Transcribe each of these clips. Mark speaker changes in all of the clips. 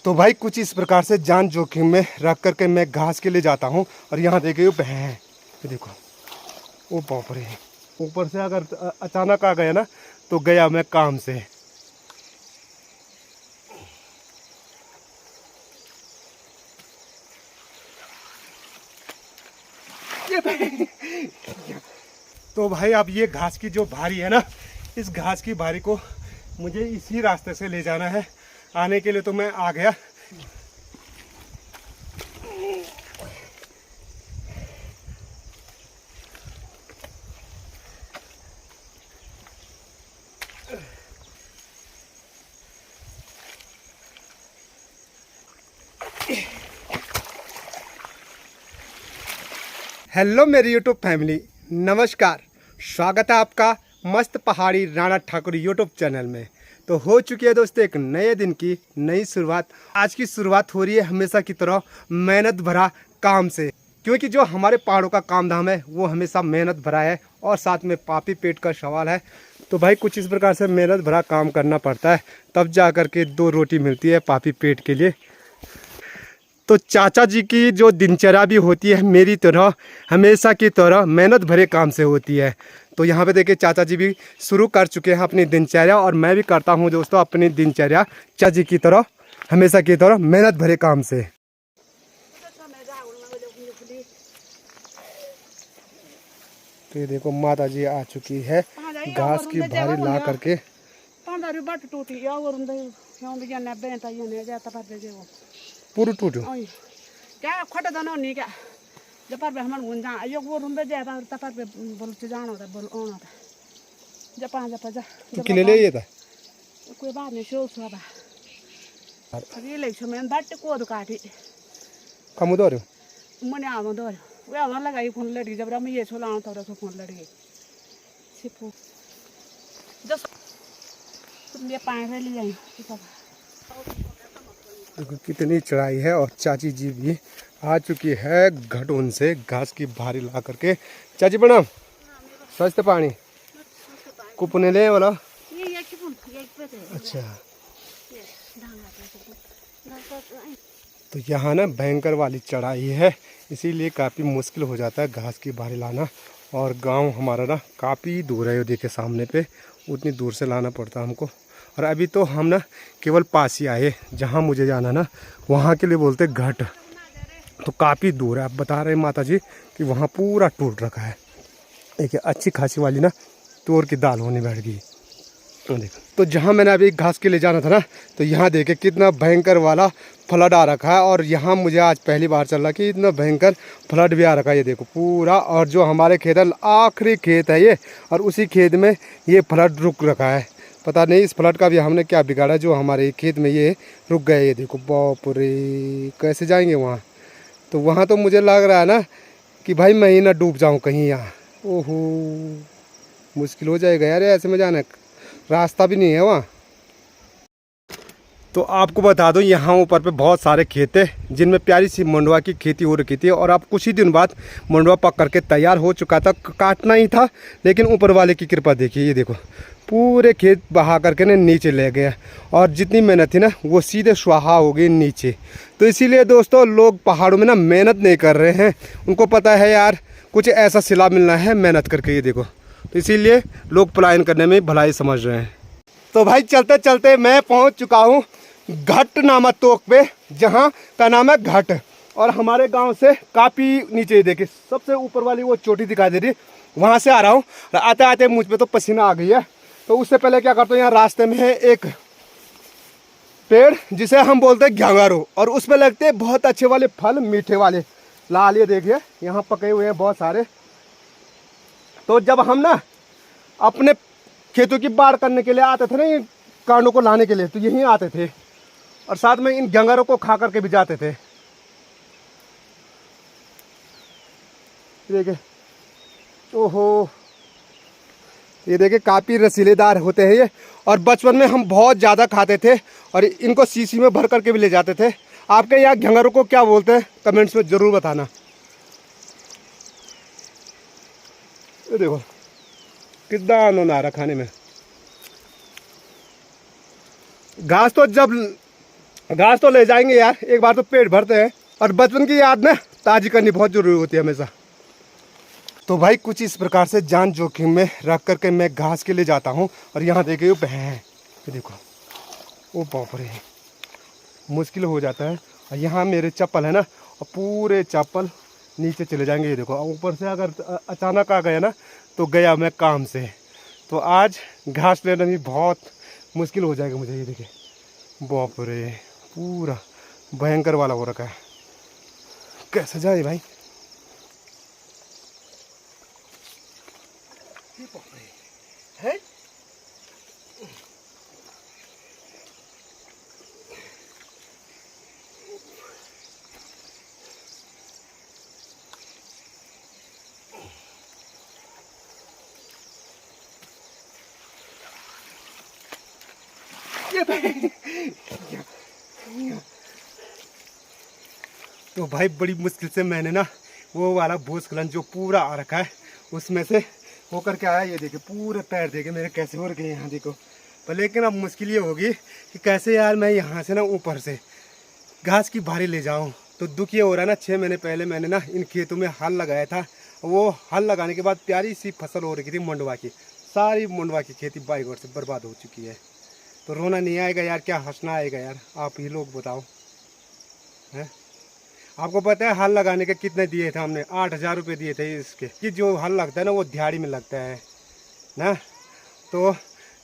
Speaker 1: तो भाई कुछ इस प्रकार से जान जोखिम में रख करके मैं घास के लिए जाता हूँ। और यहाँ देखे भैं है, ये देखो, वो बाप रे, ऊपर से अगर अचानक आ गया ना तो गया मैं काम से। तो भाई अब ये घास की जो भारी है ना, इस घास की भारी को मुझे इसी रास्ते से ले जाना है। आने के लिए तो मैं आ गया। हेलो मेरी यूट्यूब फैमिली, नमस्कार। स्वागत है आपका मस्त पहाड़ी राणा ठाकुर यूट्यूब चैनल में। तो हो चुकी है दोस्तों एक नए दिन की नई शुरुआत। आज की शुरुआत हो रही है हमेशा की तरह मेहनत भरा काम से, क्योंकि जो हमारे पहाड़ों का काम धाम है वो हमेशा मेहनत भरा है और साथ में पापी पेट का सवाल है। तो भाई कुछ इस प्रकार से मेहनत भरा काम करना पड़ता है, तब जा कर के दो रोटी मिलती है पापी पेट के लिए। तो चाचा जी की जो दिनचर्या भी होती है मेरी तरह हमेशा की तरह मेहनत भरे काम से होती है। तो यहाँ पे देखिए चाचा जी भी शुरू कर चुके हैं अपनी दिनचर्या, और मैं भी करता हूँ दोस्तों अपनी दिनचर्या चाचा जी की तरह हमेशा की तरह मेहनत भरे काम से। तो ये देखो माता जी आ चुकी है घास की भारी ला करके। पूरा टूटो
Speaker 2: क्या खट दनो नहीं क्या जब पर हम गुंजा यो वो रूम पे जाता तब पर बोल से जाना होता बोल ओना था जब पर जा
Speaker 1: तो किले ले ये था
Speaker 2: कोई बात नहीं शो सो बा अभी ले छो मैं बाट को दो काटी
Speaker 1: कम दो
Speaker 2: मने आवन दो वे आवन लगा फोन लड़ी जब हम ये छोला तो तो फोन लड़ी सिपो जस तुम ये पाए ले आई
Speaker 1: देखो कितनी चढ़ाई है। और चाची जी भी आ चुकी है घटोन से घास की भारी ला करके। चाची प्रणाम। स्वस्थ पानी कुपने ले वाला। अच्छा, तो यहाँ ना भयंकर वाली चढ़ाई है, इसीलिए काफ़ी मुश्किल हो जाता है घास की भारी लाना। और गांव हमारा ना काफ़ी दूर है, ये देखे सामने पे, उतनी दूर से लाना पड़ता है हमको। और अभी तो हम ना केवल पास ही आए, जहाँ मुझे जाना ना वहाँ के लिए बोलते घाट, तो काफ़ी दूर है। आप बता रहे माता जी कि वहाँ पूरा टूट रखा है। देखिए अच्छी खासी वाली ना तोर की दाल होने बैठ गई। तो देखो, तो जहाँ मैंने अभी घास के लिए जाना था ना, तो यहाँ देखे कितना भयंकर वाला फ्लड आ रखा है। और यहाँ मुझे आज पहली बार चल रहा कि इतना भयंकर फ्लड भी आ रखा है, ये देखो पूरा। और जो हमारे खेत है आखिरी खेत है ये, और उसी खेत में ये फ्लड रुक रखा है। पता नहीं इस फ्लड का भी हमने क्या बिगाड़ा जो हमारे खेत में ये रुक गए। ये देखो बाप रे, कैसे जाएंगे वहाँ। तो वहाँ तो मुझे लग रहा है ना कि भाई मैं ही ना डूब जाऊँ कहीं यहाँ। ओहो, मुश्किल हो जाएगा यार ऐसे में जाना, रास्ता भी नहीं है वहाँ। तो आपको बता दूं यहाँ ऊपर पे बहुत सारे खेत हैं जिनमें प्यारी सी मंडुआ की खेती हो रखी थी। और अब कुछ ही दिन बाद मंडुआ पक करके तैयार हो चुका था, काटना ही था। लेकिन ऊपर वाले की कृपा देखिए, ये देखो पूरे खेत बहा करके ना नीचे ले गया। और जितनी मेहनत थी ना वो सीधे स्वाहा हो गई नीचे। तो इसीलिए दोस्तों लोग पहाड़ों में ना मेहनत नहीं कर रहे हैं, उनको पता है यार कुछ ऐसा सिला मिलना है मेहनत करके। ये देखो, तो इसीलिए लोग पलायन करने में भलाई समझ रहे हैं। तो भाई चलते चलते मैं पहुंच चुका हूं घट नामक तोक पे, जहां का नाम है घट। और हमारे गांव से काफ़ी नीचे, देखिए सबसे ऊपर वाली वो चोटी दिखाई दे रही है, वहां से आ रहा हूँ। आते आते मुझ पे तो पसीना आ गई है। तो उससे पहले क्या करता हूँ, यहाँ रास्ते में है एक पेड़ जिसे हम बोलते हैं घ्यांगारो, और उस पर लगते हैं बहुत अच्छे वाले फल, मीठे वाले लाल। ये देखिए यहाँ पके हुए हैं बहुत सारे। तो जब हम ना अपने खेतों की बाढ़ करने के लिए आते थे ना, ये कांडों को लाने के लिए, तो यहीं आते थे और साथ में इन घंगारों को खा करके भी जाते थे। देखिए, ओहो, ये देखिए काफ़ी रसीलेदार होते हैं ये। और बचपन में हम बहुत ज़्यादा खाते थे और इनको शीशी में भर करके भी ले जाते थे। आपके यहाँ घंगारों को क्या बोलते हैं कमेंट्स में ज़रूर बताना। ये देखो कितना आनंद आ रहा खाने में। घास तो जब घास तो ले जाएंगे यार, एक बार तो पेट भरते हैं, और बचपन की याद ना ताज़ी करनी बहुत ज़रूरी होती है हमेशा। तो भाई कुछ इस प्रकार से जान जोखिम में रख करके मैं घास के लिए जाता हूँ। और यहाँ देखिए वो भैं है, ये देखो, वो बाप रे, मुश्किल हो जाता है। और यहाँ मेरे चप्पल है ना, और पूरे चप्पल नीचे चले जाएंगे। ये देखो, ऊपर से अगर अचानक आ गया ना तो गया मैं काम से। तो आज घास लेना भी बहुत मुश्किल हो जाएगा मुझे। ये देखिए, बाप रे, पूरा भयंकर वाला हो रखा है, कैसे जाए भाई। है तो भाई बड़ी मुश्किल से मैंने ना वो वाला भूस्खलन जो पूरा आ रखा है उसमें से होकर के आया। ये देखिए पूरे पैर देखे मेरे कैसे हो रखे हैं यहाँ देखो। पर लेकिन अब मुश्किल ये होगी कि कैसे यार मैं यहाँ से ना ऊपर से घास की भारी ले जाऊँ। तो दुख ये हो रहा है ना, 6 महीने पहले मैंने ना इन खेतों में हल लगाया था। वो हल लगाने के बाद प्यारी सी फसल हो रही थी मंडवा की, सारी मंडवा की खेती बाइगोर से बर्बाद हो चुकी है। तो रोना नहीं आएगा यार, क्या हंसना आएगा यार, आप ही लोग बताओ। हैं, आपको पता है हल लगाने के कितने दिए थे हमने? 8,000 रुपये दिए थे इसके, कि जो हल लगता है ना वो दिहाड़ी में लगता है ना। तो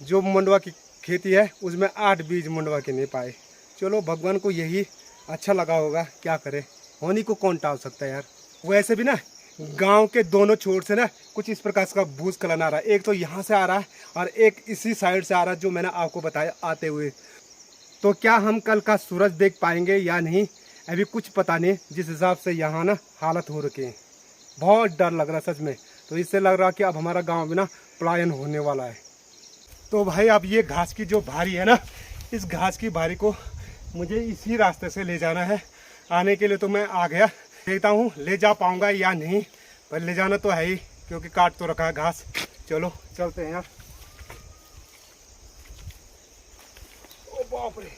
Speaker 1: जो मंडवा की खेती है उसमें 8 बीज मंडवा के नहीं पाए। चलो भगवान को यही अच्छा लगा होगा, क्या करे, होनी को कौन टाल सकता है यार। वैसे भी ना गांव के दोनों छोर से ना कुछ इस प्रकार का भूस्खलन आ रहा है। एक तो यहाँ से आ रहा है और एक इसी साइड से आ रहा है जो मैंने आपको बताया आते हुए। तो क्या हम कल का सूरज देख पाएंगे या नहीं, अभी कुछ पता नहीं। जिस हिसाब से यहाँ ना हालत हो रखी है, बहुत डर लग रहा है सच में। तो इससे लग रहा है कि अब हमारा गांव भी ना पलायन होने वाला है। तो भाई अब ये घास की जो भारी है ना, इस घास की भारी को मुझे इसी रास्ते से ले जाना है। आने के लिए तो मैं आ गया, देखता हूँ ले जा पाऊँगा या नहीं, पर ले जाना तो है ही क्योंकि काट तो रखा है घास। चलो चलते हैं यार। ओ बाप रे,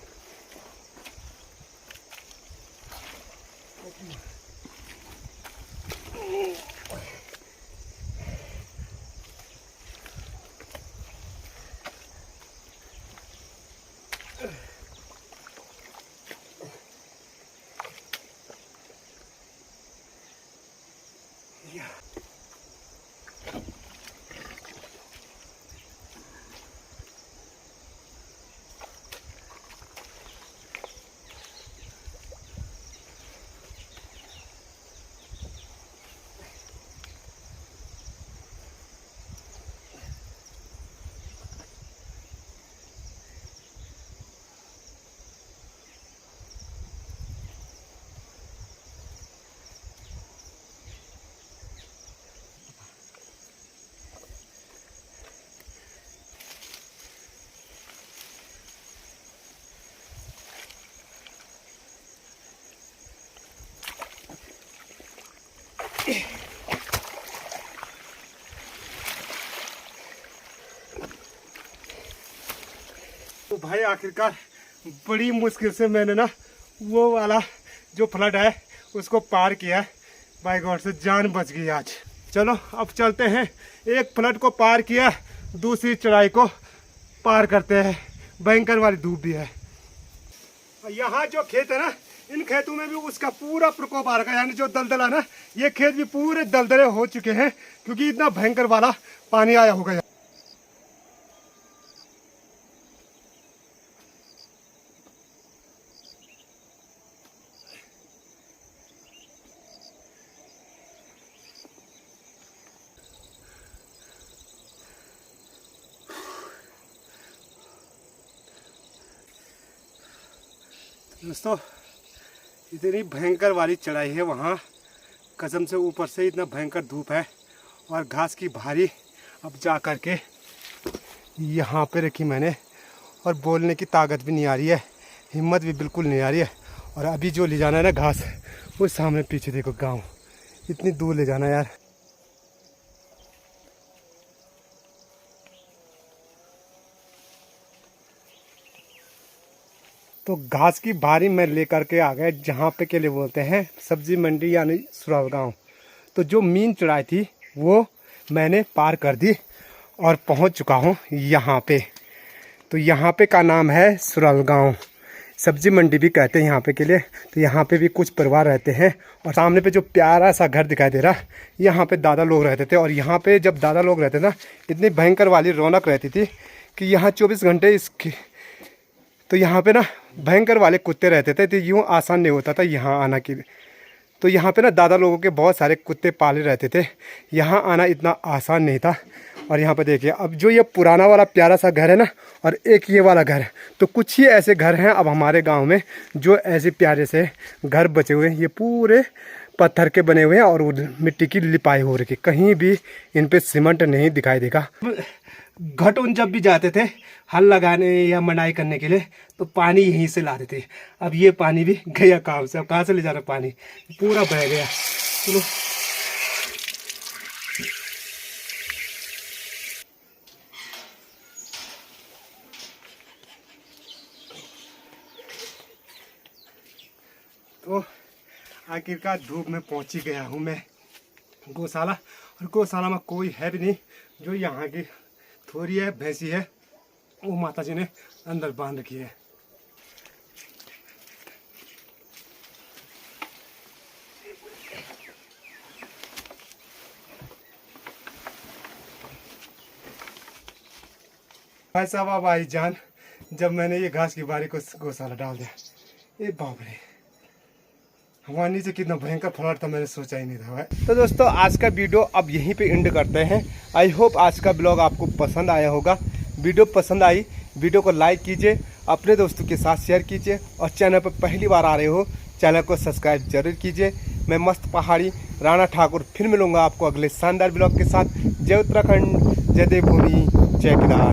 Speaker 1: तो भाई आखिरकार बड़ी मुश्किल से मैंने ना वो वाला जो फ्लड है उसको पार किया। बाय गॉड से जान बच गई आज। चलो अब चलते हैं, एक फ्लड को पार किया, दूसरी चढ़ाई को पार करते हैं। भयंकर वाली धूप भी है। यहाँ जो खेत है ना, इन खेतों में भी उसका पूरा प्रकोप आ रखा है। यानी जो दलदला ना, ये खेत भी पूरे दलदले हो चुके हैं क्योंकि इतना भयंकर वाला पानी आया होगा। दोस्तों इतनी भयंकर वाली चढ़ाई है वहाँ, कसम से ऊपर से इतना भयंकर धूप है और घास की भारी अब जा कर के यहाँ पे रखी मैंने, और बोलने की ताकत भी नहीं आ रही है, हिम्मत भी बिल्कुल नहीं आ रही है। और अभी जो ले जाना है ना घास, वो सामने पीछे देखो गांव, इतनी दूर ले जाना यार। तो घास की भारी मैं लेकर के आ गया जहाँ पे के लिए बोलते हैं सब्जी मंडी यानी सुरलगांव। तो जो मीन चढ़ाई थी वो मैंने पार कर दी और पहुँच चुका हूँ यहाँ पे। तो यहाँ पे का नाम है सुरलगांव, सब्जी मंडी भी कहते हैं यहाँ पे के लिए। तो यहाँ पे भी कुछ परिवार रहते हैं और सामने पे जो प्यारा सा घर दिखाई दे रहा है यहाँ पे दादा लोग रहते थे। और यहाँ पे जब दादा लोग रहते ना इतनी भयंकर वाली रौनक रहती थी कि यहाँ 24 घंटे इसकी तो यहाँ पे ना भयंकर वाले कुत्ते रहते थे। तो यूँ आसान नहीं होता था यहाँ आना की। तो यहाँ पे ना दादा लोगों के बहुत सारे कुत्ते पाले रहते थे, यहाँ आना इतना आसान नहीं था। और यहाँ पे देखिए अब जो ये पुराना वाला प्यारा सा घर है ना और एक ये वाला घर है, तो कुछ ही ऐसे घर हैं अब हमारे गांव में जो ऐसे प्यारे से घर बचे हुए हैं। ये पूरे पत्थर के बने हुए हैं और मिट्टी की लिपाई हो रही है, कहीं भी इन पे सीमेंट नहीं दिखाई देगा। घट उन जब भी जाते थे हल लगाने या मनाई करने के लिए तो पानी यहीं से लाते थे। अब ये पानी भी गया काम से, अब कहाँ से ले जा रहा पानी, पूरा बह गया। चलो तो आखिरकार धूप में पहुंच ही गया हूँ मैं गौशाला। और गौशाला में कोई है भी नहीं, जो यहाँ की थोड़ी है भैंसी है वो माता जी ने अंदर बांध रखी है। भाई साहब भाई जान, जब मैंने ये घास की बारी को गौशाला डाल दिया, ये बाप रे हमारे नीचे कितना भयंकर फ्लड था, मैंने सोचा ही नहीं था भाई। तो दोस्तों आज का वीडियो अब यहीं पे एंड करते हैं। आई होप आज का ब्लॉग आपको पसंद आया होगा। वीडियो पसंद आई वीडियो को लाइक कीजिए, अपने दोस्तों के साथ शेयर कीजिए और चैनल पर पहली बार आ रहे हो चैनल को सब्सक्राइब जरूर कीजिए। मैं मस्त पहाड़ी राणा ठाकुर फिर मिलूंगा आपको अगले शानदार ब्लॉग के साथ। जय उत्तराखंड, जय देवभूमि, जय केदार।